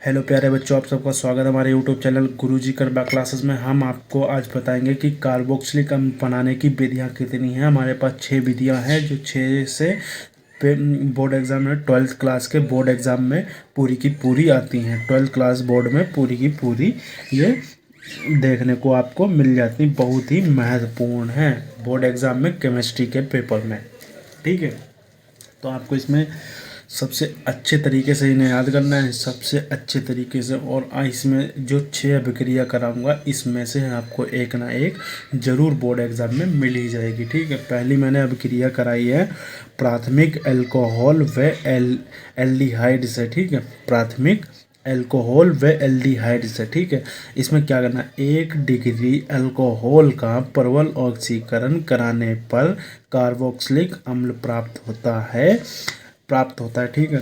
Hello प्यारे बच्चों, आप सबका स्वागत है हमारे यूट्यूब चैनल गुरुजी करबा क्लासेस में। हम आपको आज बताएंगे कि कार्बोक्सिलिक अम्ल बनाने की विधियां कितनी हैं। हमारे पास 6 विधियां हैं जो 6 से बोर्ड एग्ज़ाम में 12th क्लास के बोर्ड एग्ज़ाम में पूरी की पूरी आती हैं। 12th क्लास बोर्ड में पूरी की पूरी ये देखने को आपको मिल जाती, बहुत ही महत्वपूर्ण है बोर्ड एग्ज़ाम में केमिस्ट्री के पेपर में। ठीक है, तो आपको इसमें सबसे अच्छे तरीके से इन्हें याद करना है, सबसे अच्छे तरीके से। और इसमें जो 6 अभिक्रिया कराऊंगा इसमें से आपको एक ना एक ज़रूर बोर्ड एग्ज़ाम में मिल ही जाएगी। ठीक है, पहली मैंने अभिक्रिया कराई है प्राथमिक अल्कोहल व एल्डिहाइड से। ठीक है, प्राथमिक अल्कोहल व एल्डिहाइड से। ठीक है, इसमें क्या करना है, 1 डिग्री अल्कोहल का प्रबल ऑक्सीकरण कराने पर कार्बोक्सिलिक अम्ल प्राप्त होता है। ठीक है,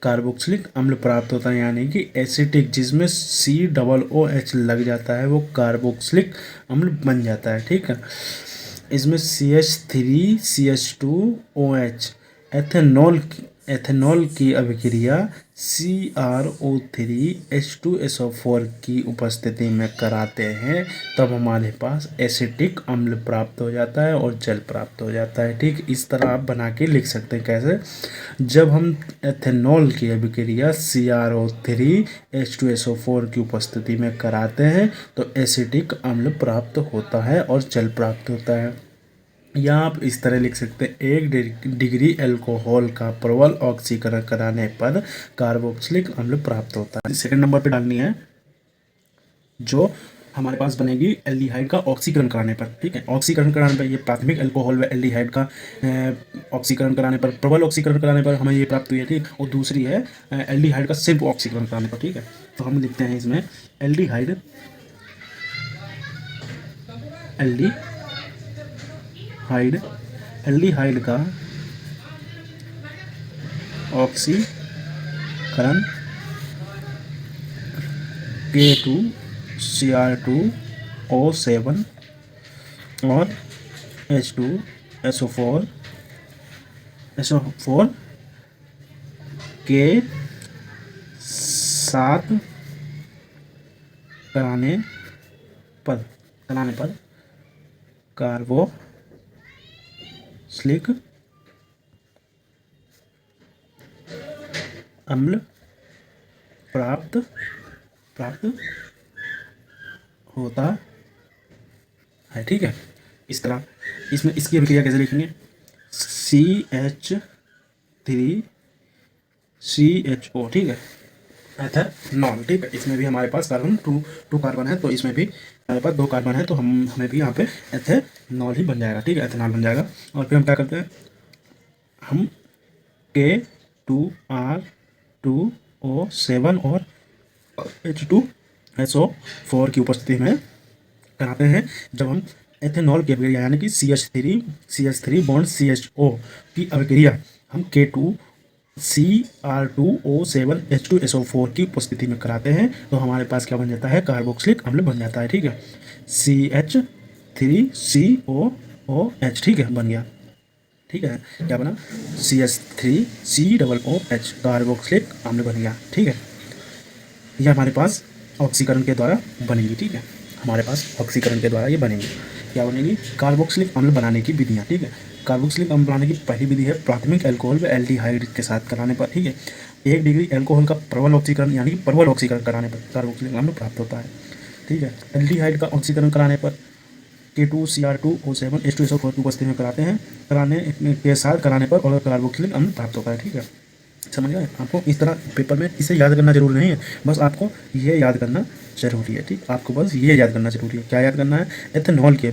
कार्बोक्सिलिक अम्ल प्राप्त होता है, यानी कि एसिटिक जिसमें COOH लग जाता है वो कार्बोक्सिलिक अम्ल बन जाता है। ठीक है, इसमें CH3CH2OH एथेनॉल की अभिक्रिया CrO3H2SO4 की उपस्थिति में कराते हैं, तब हमारे पास एसिटिक अम्ल प्राप्त हो जाता है और जल प्राप्त हो जाता है। ठीक, इस तरह आप बना के लिख सकते हैं। कैसे? जब हम एथेनॉल की अभिक्रिया CrO3H2SO4 की उपस्थिति में कराते हैं तो एसिटिक अम्ल प्राप्त होता है और जल प्राप्त होता है। या आप इस तरह लिख सकते हैं, 1 डिग्री अल्कोहल का प्रबल ऑक्सीकरण कराने पर कार्बोक्सिलिक अम्ल प्राप्त होता है। सेकंड नंबर पे डालनी है जो हमारे पास बनेगी एल्डिहाइड का ऑक्सीकरण कराने पर। ठीक है, ऑक्सीकरण कराने पर ये प्राथमिक अल्कोहल व एल्डिहाइड का ऑक्सीकरण कराने पर, प्रबल ऑक्सीकरण कराने पर हमें ये प्राप्त हुई है। ठीक, और दूसरी है एल्डिहाइड का सिर्फ ऑक्सीकरण कराने पर। ठीक है, तो हम लिखते हैं इसमें एल्डिहाइड एल्डिहाइड एल्डिहाइड का ऑक्सीकरण K2Cr2O7 और H2SO4 के साथ कराने पर कार्बोक्सिलिक अम्ल प्राप्त होता है। ठीक है, इस तरह इसमें इसकी अभिक्रिया कैसे लिखेंगे, CH3CHO। ठीक है, एथेनॉल। ठीक है, इसमें भी हमारे पास कार्बन टू कार्बन है, तो इसमें भी हमारे पास 2 कार्बन है, तो हमें भी यहाँ पे एथेनॉल ही बन जाएगा। ठीक है, एथेनॉल बन जाएगा। और फिर हम क्या करते हैं, हम K2R2O7 और H2SO4 की उपस्थिति में कराते हैं। जब हम एथेनॉल की अभिक्रिया यानी कि CH3 बॉन्ड CHO की अभिक्रिया हम K2Cr2O7H2SO4 की उपस्थिति में कराते हैं तो हमारे पास क्या बन जाता है, कार्बोक्सिलिक अम्ल बन जाता है। ठीक है, CH3COOH। ठीक है, बन गया। ठीक है, क्या बना, CH3COOH कार्बोक्सिलिक अम्ल बन गया। ठीक है, यह हमारे पास ऑक्सीकरण के द्वारा बनेगी। ठीक है, हमारे पास ऑक्सीकरण के द्वारा ये बनेगी। क्या बनेगी, कार्बोक्सिलिक अम्ल बनाने की विधियाँ। ठीक है, कार्बोक्सिलिक अम्ल बनाने की पहली विधि है प्राथमिक अल्कोहल व एल्डिहाइड के साथ कराने पर। ठीक है, 1 डिग्री अल्कोहल का प्रबल ऑक्सीकरण यानी कि प्रबल ऑक्सीकरण कराने पर कार्बोक्सिलिक अम्ल प्राप्त होता है। ठीक है, एल्डिहाइड का ऑक्सीकरण कराने पर K2Cr2O7H2SO4 की उपस्थिति में कराने के साथ कराने पर और कार्बोक्सिलिक अम्ल प्राप्त होता है। ठीक है, समझ गए? आपको इस तरह पेपर में इसे याद करना जरूरी नहीं है, बस आपको ये याद करना जरूरी है। ठीक, आपको बस ये याद करना जरूरी है। क्या याद करना है, एथेनॉल की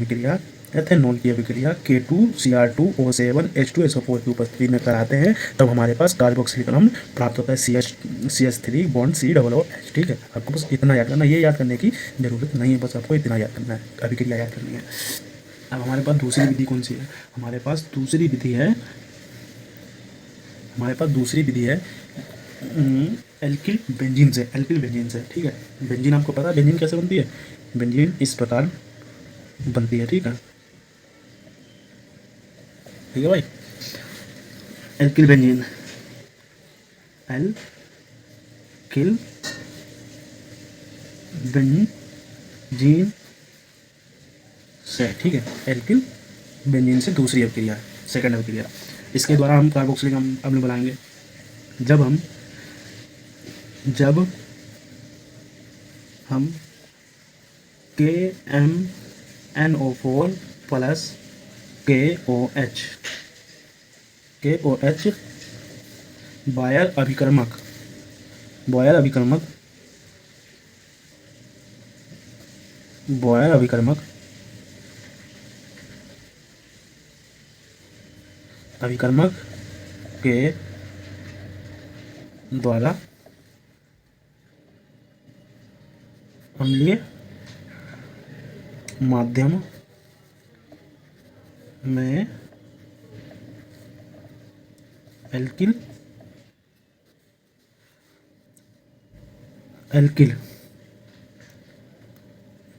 अभिक्रिया K2Cr2O7H2SO4 की उपस्थिति में कराते हैं तब हमारे पास कार्बोक्सिलिक अम्ल प्राप्त होता है CH3 बॉन्ड COOH। ठीक है, आपको बस इतना याद करना, ये याद करने की जरूरत नहीं है, बस आपको इतना याद करना है, अभिक्रिया याद करनी है। अब हमारे पास दूसरी विधि कौन सी है, हमारे पास दूसरी विधि है एल्किल बेंजीन से। ठीक है, बेंजीन आपको पता है बेंजीन कैसे बनती है, बेंजीन इस प्रकार बनती है। ठीक है, भाई, एल्किल बेंजीन बेंजीन से, ठीक है, एल्किल बेंजीन से दूसरी अभिक्रिया है, सेकंड अभिक्रिया। इसके द्वारा हम कार्बोक्सिलिक अम्ल बनाएंगे। जब हम KMnO4 प्लस KOH बायर अभिकर्मक बॉयर अभिकर्मक के द्वारा अम्लीय माध्यम में एल्किल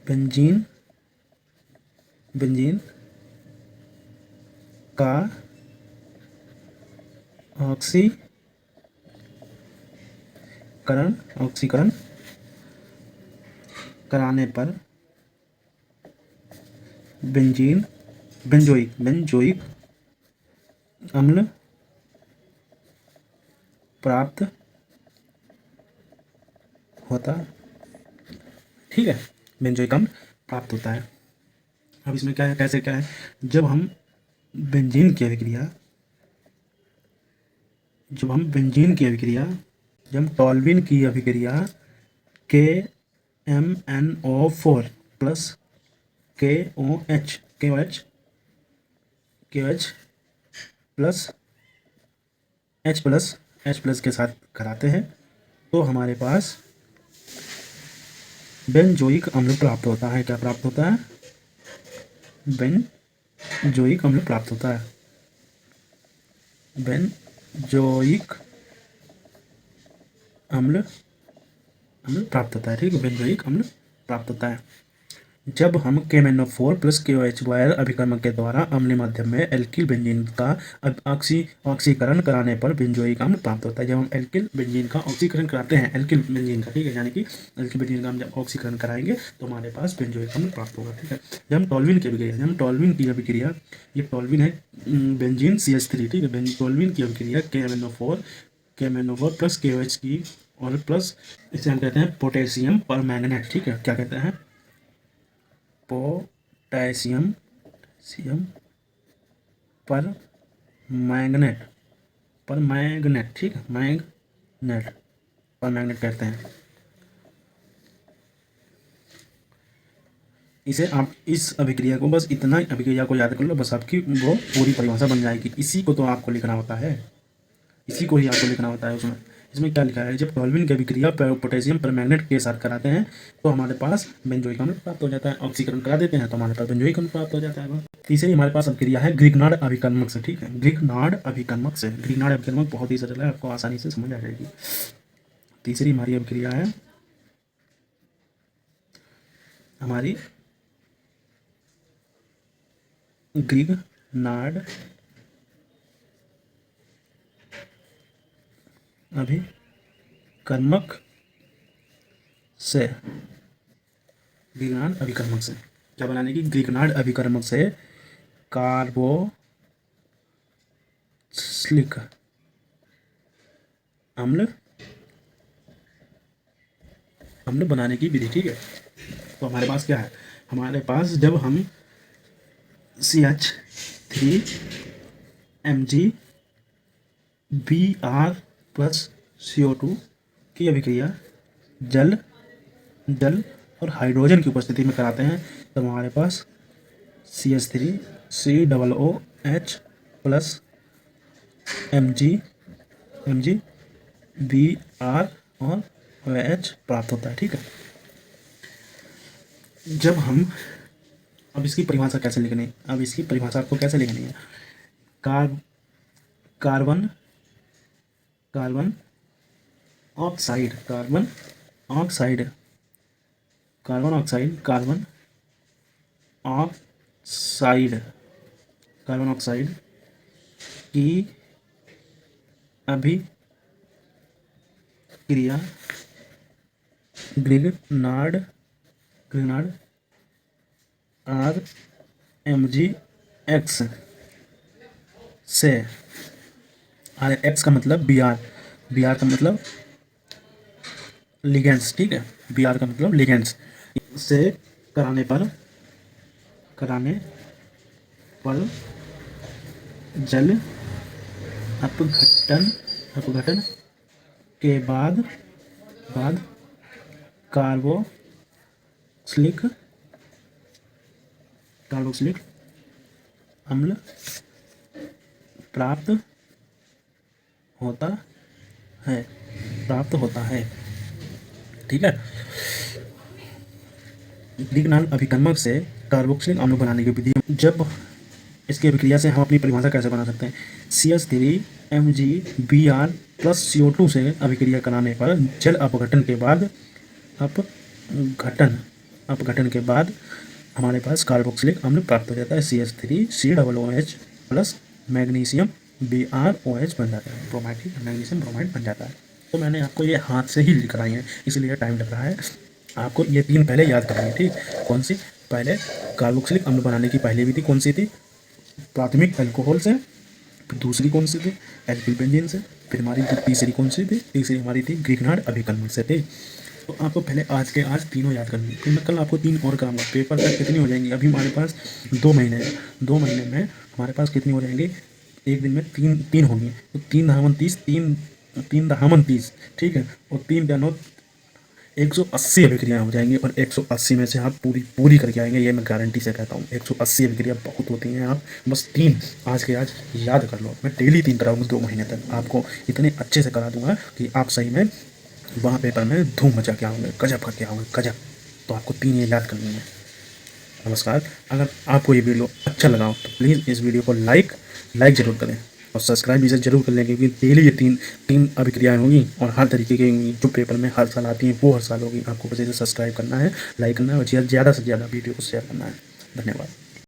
बेंजीन का ऑक्सीकरण कराने पर बेंजोइक अम्ल प्राप्त होता, ठीक है, बेंजोइक अम्ल प्राप्त होता है। अब इसमें क्या है, कैसे क्या है, जब हम बेंजीन की अभिक्रिया जब टॉल्विन की अभिक्रिया KMnO4 plus KOH plus H plus के साथ कराते हैं तो हमारे पास बेंजोइक अम्ल प्राप्त होता है। क्या प्राप्त होता है? बेंजोइक अम्ल प्राप्त होता है। बेंजोइक अम्ल प्राप्त होता है, ठीक है, बेंजोइक अम्ल प्राप्त होता है जब हम KMnO4 प्लस KOH बायर अभिकर्मक के द्वारा अम्लीय माध्यम में एल्किल बेंजीन का ऑक्सीकरण कराने पर बेंजोइक अम्ल प्राप्त होता है। जब हम एल्किल बेंजीन का ऑक्सीकरण कराते हैं, एल्किल बेंजीन का, ठीक है, यानी कि एल्किल बेंजीन का हम जब ऑक्सीकरण कराएंगे तो हमारे पास बेंजोइक अम्ल प्राप्त होगा, ठीक है। जब हम टॉल्विन की अभिक्रिया, ये टॉल्विन है बेंजीन CH3, ठीक है, टॉल्विन की अभिक्रिया KMnO4 प्लस KOH की और प्लस इसे हम कहते हैं पोटेशियम परमैंगनेट, ठीक है, क्या कहते हैं? पोटेशियम परमैंगनेट, ठीक है, परमैंगनेट कहते हैं इसे। आप इस अभिक्रिया को बस इतना अभिक्रिया को याद कर लो, बस आपकी वो पूरी परिभाषा बन जाएगी। इसी को तो आपको लिखना होता है, उसमें। इसमें क्या लिखा है? जब टॉल्विन की अभिक्रिया पोटेशियम परमैंगनेट के साथ कराते हैं तो हमारे पास बेंजोइक अम्ल प्राप्त हो जाता है। ऑक्सीकरण करा देते हैं तो हमारे पास बेंजोइक अम्ल प्राप्त हो जाता है। तीसरी हमारे पास अभिक्रिया है ग्रिग्नार्ड अभिकर्मक से, ठीक है, ग्रिग्नार्ड अभिकर्मक बहुत ही सरल है, आपको आसानी से समझ आ जाएगी। तीसरी हमारी अभिक्रिया है हमारी ग्रिग्नार्ड अभिकर्मक से क्या बनाने की? ग्रिग्नार्ड अभिकर्मक से कार्बोक्सिलिक अम्ल बनाने की विधि, ठीक है। तो हमारे पास क्या है? हमारे पास जब हम CH3 Mg Br plus CO2 की अभिक्रिया जल और हाइड्रोजन की उपस्थिति में कराते हैं तो हमारे पास CH3COOH प्लस Mg Br और OH प्राप्त होता है, ठीक है। जब हम अब इसकी परिभाषा कैसे लिखनी है? अब इसकी परिभाषा आपको कैसे लिखनी है? कार्बन ऑक्साइड की अभिक्रिया ग्रिग्नार्ड ग्रीनार्ड RMGX से, RX का मतलब BR, BR का मतलब लिगेंड्स, ठीक है, BR का मतलब लिगेंड्स से कराने पर जल अपघटन के बाद कार्बोक्सिलिक अम्ल प्राप्त होता है, ठीक है। ग्रीकनाल अभिकर्मक से कार्बोक्सिलिक अम्ल बनाने की विधि, जब इसकी अभिक्रिया से हम अपनी परिभाषा कैसे बना सकते हैं, CH3MgBr प्लस CO2 से अभिक्रिया कराने पर जल अपघटन के बाद हमारे पास कार्बोक्सिलिक अम्ल प्राप्त हो जाता है, CH3COOH प्लस मैग्नीशियम BrOH बन जाता है, ब्रोमाइड, मैग्नीशियम ब्रोमाइड बन जाता है। तो मैंने आपको ये हाथ से ही लिख कराई है, इसलिए टाइम लग रहा है। आपको ये 3 पहले याद करनी है, ठीक। कौन सी? पहले कार्बोक्सिलिक अम्ल बनाने की पहली विधि कौन सी थी? प्राथमिक अल्कोहल से। फिर दूसरी कौन सी थी? एल्किल बेंजीन से। फिर हमारी तीसरी कौन सी थी? तीसरी हमारी थी ग्रीकनार्ड अभिकर्मक से, थी। तो आपको पहले आज तीनों याद करनी है, फिर मैं कल आपको 3 और कराऊंगा। पेपर तक कितनी हो जाएंगी? अभी हमारे पास 2 महीने हैं, 2 महीने में हमारे पास कितनी हो जाएंगी? एक दिन में तीन होंगी, तो 3 धामन 30, 3 धामन 30, ठीक है। और 3 दानों 180 अभिक्रियाएँ हो जाएंगी, और 180 में से आप पूरी करके आएंगे, ये मैं गारंटी से कहता हूँ। 180 अभिक्रिया बहुत होती हैं, आप बस 3 आज के आज याद कर लो। मैं डेली 3 कराऊंगा 2 महीने तक, आपको इतने अच्छे से करा दूंगा कि आप सही में वहाँ पेपर में धूम मचा के आओगे, गजब करके आओगे, गजब। तो आपको 3 ये याद करनी है। नमस्कार। अगर आपको ये वीडियो अच्छा लगा हो तो प्लीज़ इस वीडियो को लाइक जरूर करें, और सब्सक्राइब भी जरूर कर लें, क्योंकि डेली ये तीन अभिक्रियाएँ होंगी, और हर तरीके की होंगी जो पेपर में हर साल आती हैं, वो हर साल होगी। आपको बस इसे सब्सक्राइब करना है, लाइक करना है, और ज़्यादा से ज़्यादा वीडियो को शेयर करना है। धन्यवाद।